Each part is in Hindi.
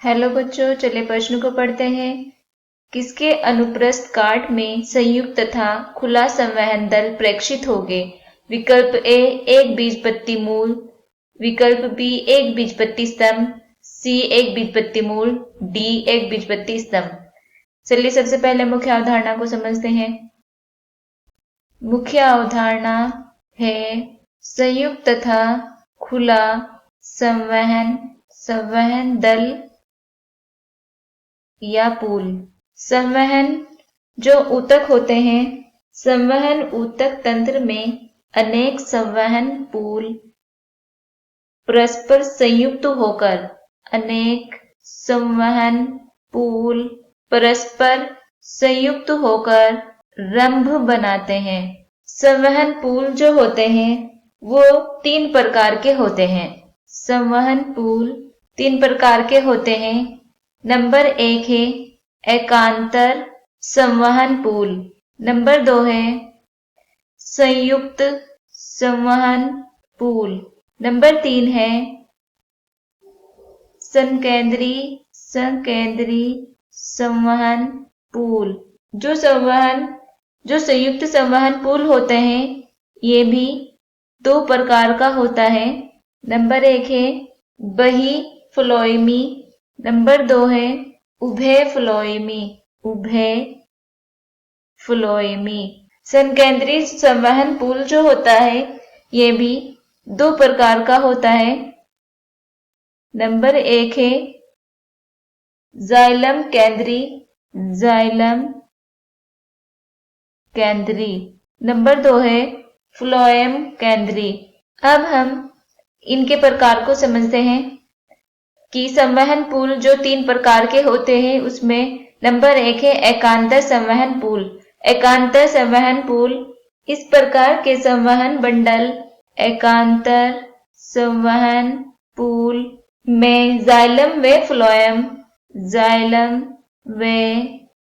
हेलो बच्चों, चलिए प्रश्न को पढ़ते हैं। किसके अनुप्रस्थ काट में संयुक्त तथा खुला संवहन दल प्रेक्षित होंगे? विकल्प ए एक बीजपत्ती मूल, विकल्प बी एक बीजपत्ती स्तंभ, सी एक बीजपत्ती मूल, डी एक बीजपत्ती स्तंभ। चलिए सबसे पहले मुख्य अवधारणा को समझते हैं। मुख्य अवधारणा है संयुक्त तथा खुला संवहन दल या पूल। संवहन जो ऊतक होते हैं, संवहन ऊतक तंत्र में अनेक संवहन पूल परस्पर संयुक्त होकर रंध्र बनाते हैं। संवहन पूल जो होते हैं वो तीन प्रकार के होते हैं। संवहन पूल तीन प्रकार के होते हैं। नंबर 1 है एकांतर संवहन पूल, नंबर 2 है संयुक्त संवहन पूल, नंबर 3 है संकेंद्री संवहन पूल। जो संयुक्त संवहन पूल होते हैं ये भी दो प्रकार का होता है। नंबर 1 है बहिर्फ्लोएमी, नंबर 2 है उभयफ्लोएमी। संकेंद्री संवहन पूल जो होता है ये भी दो प्रकार का होता है। नंबर 1 है जाइलम केंद्री, नंबर 2 है फ्लोएम केंद्री। अब हम इनके प्रकार को समझते हैं कि संवहन पूल जो तीन प्रकार के होते हैं उसमें नंबर 1 है एकांतर संवहन पूल। एकांतर संवहन पूल इस प्रकार के संवहन बंडल एकांतर संवहन पूल में जाइलम व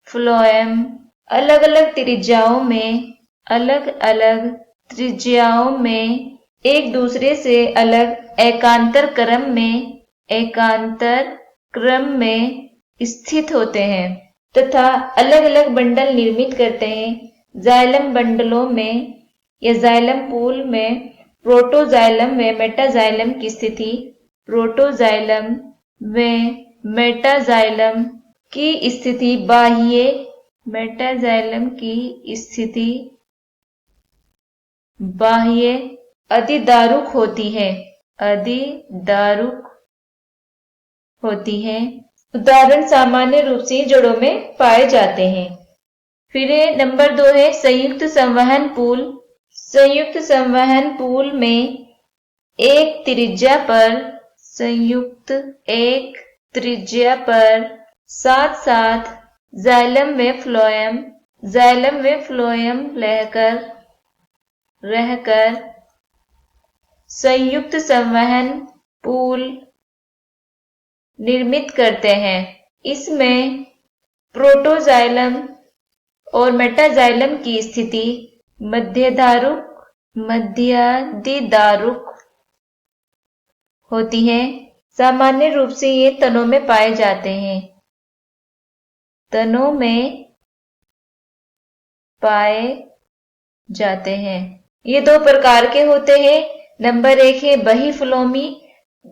फ्लोएम अलग अलग त्रिज्याओं में एक दूसरे से अलग एकांतर क्रम में स्थित होते हैं तथा अलग अलग बंडल निर्मित करते हैं। जाइलम बंडलों में या जाइलम पूल में प्रोटोजाइलम व मेटाजाइलम की स्थिति, प्रोटोजाइलम व मेटाजाइलम की स्थिति बाह्य अधिदारुक होती है। उदाहरण सामान्य रूप से जड़ों में पाए जाते हैं। फिर नंबर 2 है संयुक्त संवहन पूल। संयुक्त संवहन पूल में एक त्रिज्या पर साथ साथ जाइलम व फ्लोएम रहकर संयुक्त संवहन पूल निर्मित करते हैं। इसमें प्रोटोजाइलम और मेटाजाइलम की स्थिति मध्यदिदारुक होती है। सामान्य रूप से ये तनों में पाए जाते हैं। ये दो प्रकार के होते हैं। नंबर 1 है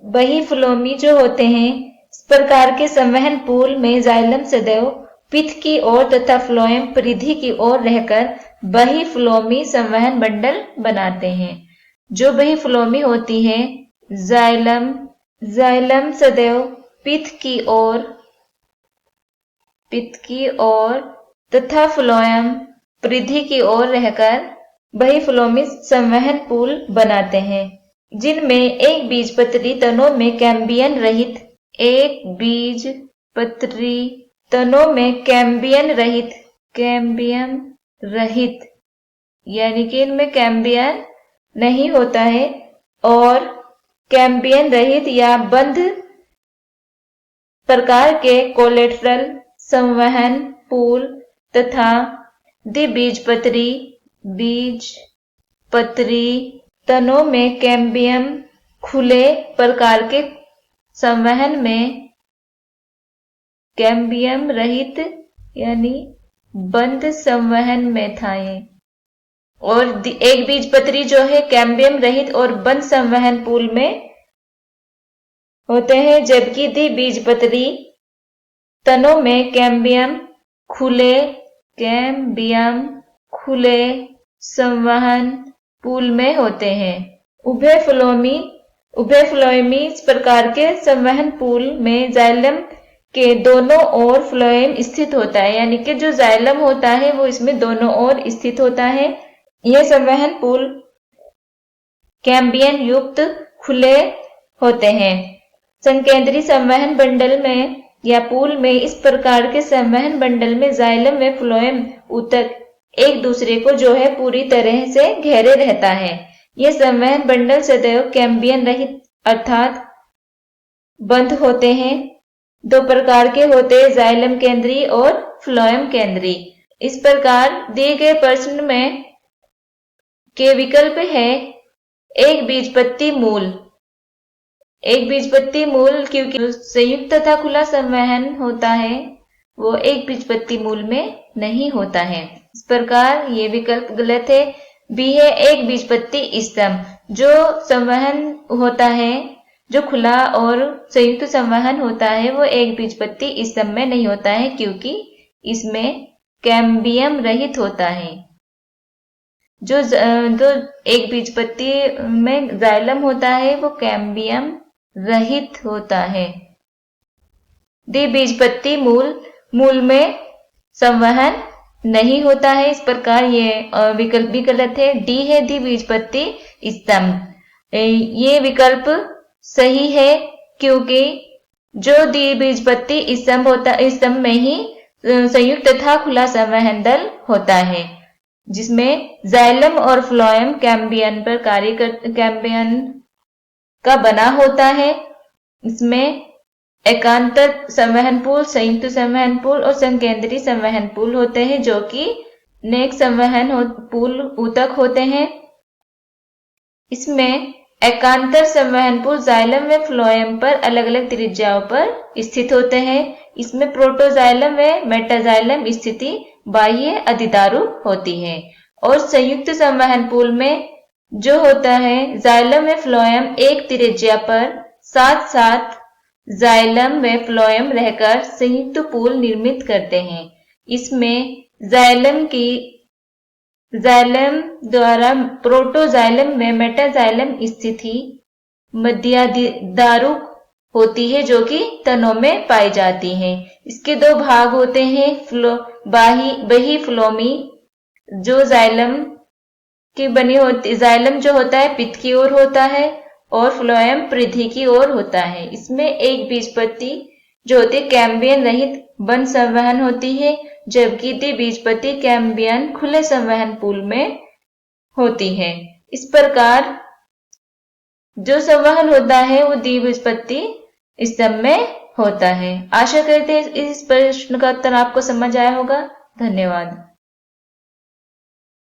बहिर्फ्लोमी जो होते हैं इस प्रकार के संवहन पूल में जाइलम सदैव पित्त की ओर तथा फ्लोएम परिधि की ओर रहकर बहिर्फ्लोमी संवहन बंडल बनाते हैं। जो बहिर्फ्लोमी होती है जाइलम सदैव पित्त की ओर तथा फ्लोएम परिधि की ओर रहकर बहिर्फ्लोमी संवहन पूल बनाते हैं, जिनमें एक बीजपत्री तनों में कैम्बियम रहित यानी कि इनमें कैम्बियम नहीं होता है और कैम्बियम रहित या बंध प्रकार के कोलेटरल संवहन पूल तथा द्विबीजपत्री तनों में कैम्बियम खुले प्रकार के संवहन में कैम्बियम रहित यानी बंद संवहन मेथाएं, और एक बीजपत्री जो है कैम्बियम रहित और बंद संवहन पूल में होते हैं, जबकि द्विबीजपत्री तनों में कैम्बियम खुले संवहन पूल में होते हैं। उभयफ्लोएमी इस प्रकार के संवहन पूल में जाइलम के दोनों ओर फ्लोएम स्थित होता है, यानी कि जो जाइलम होता है वो इसमें दोनों ओर स्थित होता है। यह संवहन पूल कैम्बियम युक्त खुले होते हैं। संकेंद्री संवहन बंडल में या पूल में इस प्रकार के संवहन बंडल में जाइलम व फ्लोएम ऊतक एक दूसरे को जो है पूरी तरह से घेरे रहता है। यह संवहन बंडल सदैव कैम्बियम रहित अर्थात बंद होते हैं। दो प्रकार के होते हैं, जाइलम केंद्री और फ्लोएम केंद्री। इस प्रकार दिए गए प्रश्न में के विकल्प है एक बीजपत्री मूल। एक बीजपत्री मूल क्योंकि संयुक्त तथा खुला संवहन होता है वो एक बीजपत्री मूल में नहीं होता है। इस प्रकार ये विकल्प गलत है। बी है एक बीजपत्री स्तंभ। जो संवहन होता है, जो खुला और संयुक्त संवहन होता है वो एक बीजपत्री स्तंभ में नहीं होता है क्योंकि इसमें कैम्बियम रहित होता है। जो एक बीजपत्री में जाइलम होता है वो कैम्बियम रहित होता है। द्विबीजपत्री मूल में संवहन नहीं होता है, इस प्रकार ये विकल्प भी गलत है। डी है द्विबीजपत्री स्तंभ। ये विकल्प सही है क्योंकि जो द्विबीजपत्री स्तंभ में ही संयुक्त तथा खुला संवहन दल होता है, जिसमें जाइलम और फ्लोएम कैम्बियम का बना होता है। इसमें एकांतर संवहन पूल, संयुक्त संवहन पूल और संकेंद्री संवहन पूल होते हैं, जो कि नेक संवहन पूल ऊतक होते हैं। इसमें एकांतर संवहन पूल जाइलम व फ्लोएम पर अलग अलग त्रिज्याओं पर स्थित होते हैं। इसमें प्रोटोजाइलम व मेटाजाइलम स्थिति बाह्य अधिदारु होती है। और संयुक्त संवहन पूल में जो होता है जाइलम व फ्लोएम एक त्रिज्या पर साथ साथ जाइलम व फ्लोएम रहकर संयुक्त पूल निर्मित करते हैं। इसमें जाइलम द्वारा प्रोटोजाइलम व मेटाजाइलम स्थिति मध्याधिदारु होती है, जो कि तनों में पाई जाती है। इसके दो भाग होते हैं, बही फ्लोमी जो जाइलम की बनी होती, जाइलम जो होता है पित्त की ओर होता है और फ्लोएम पृथ्वी की ओर होता है। इसमें एक बीजपत्री जो होती है कैम्बियम रहित बंद संवहन होती है, जबकि द्विबीजपत्री कैम्बियम खुले संवहन पूल में होती है। इस प्रकार जो संवहन होता है वो द्विबीजपत्री स्तंभ में होता है। आशा करते हैं इस प्रश्न का उत्तर आपको समझ आया होगा। धन्यवाद।